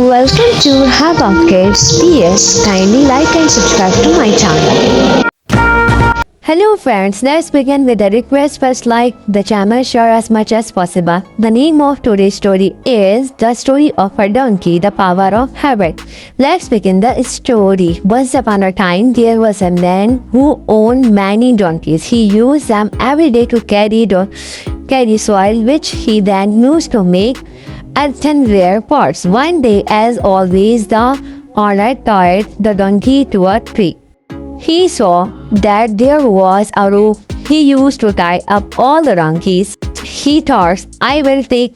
Welcome to Hub of Kids PS. Kindly like and subscribe to my channel. Hello friends, let's begin with a request. First like the channel, share as much as possible. The name of today's story is The Story of a Donkey, The Power of Habit. Let's begin the story. Once upon a time, there was a man who owned many donkeys. He used them every day to carry soil, which he then used to make earthenware pots. One day, as always, the owner tied the donkey to a tree. He saw that there was a rope he used to tie up all the donkeys. He thought, I will take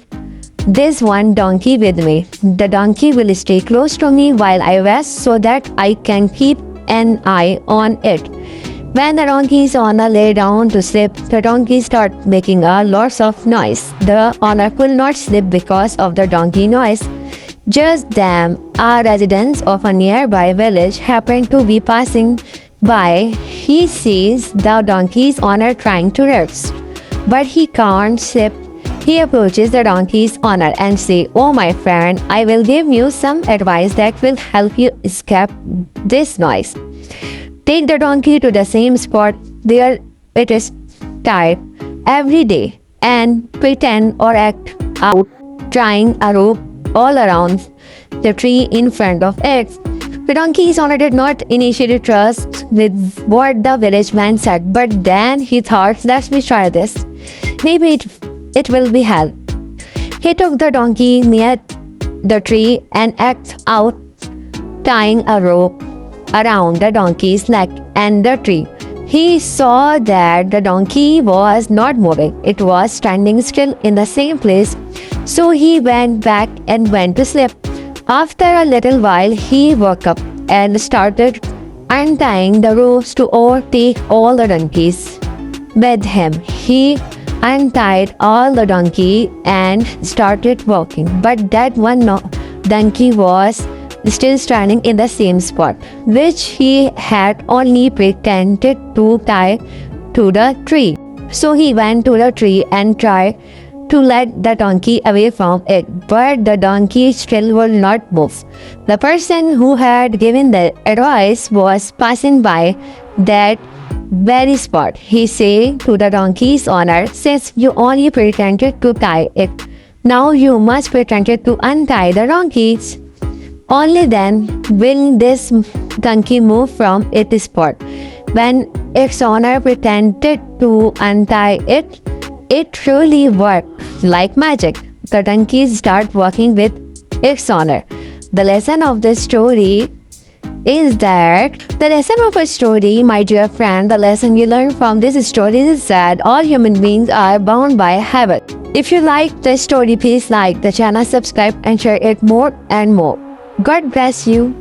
this one donkey with me. The donkey will stay close to me while I rest so that I can keep an eye on it. When the donkey's owner lay down to sleep, the donkey started making a lot of noise. The owner could not sleep because of the donkey noise. Just then, a resident of a nearby village happened to be passing by. He sees the donkey's owner trying to rest, but he can't sleep. He approaches the donkey's owner and says, "Oh my friend, I will give you some advice that will help you escape this noise. Take the donkey to the same spot where it is tied every day and pretend or act out tying a rope all around the tree in front of it." The donkey's owner did not initially trust with what the village man said, but then he thought, let me try this. Maybe it will be help. He took the donkey near the tree and acted out tying a rope around the donkey's neck and the tree. He saw that the donkey was not moving. It was standing still in the same place. So he went back and went to sleep. After a little while, he woke up and started untying the ropes to overtake all the donkeys with him. He untied all the donkey and started walking, but that one donkey was still standing in the same spot, which he had only pretended to tie to the tree. So he went to the tree and tried to let the donkey away from it, but the donkey still would not move. The person who had given the advice was passing by that very spot. He said to the donkey's owner, "Since you only pretended to tie it, now you must pretend to untie the donkeys. Only then will this donkey move from its spot." When its owner pretended to untie it, it truly worked like magic. The donkeys start walking with its owner. The lesson of this story is that my dear friend, the lesson you learn from this story is that all human beings are bound by habit. If you like the story, please like the channel, subscribe and share it more and more. God bless you.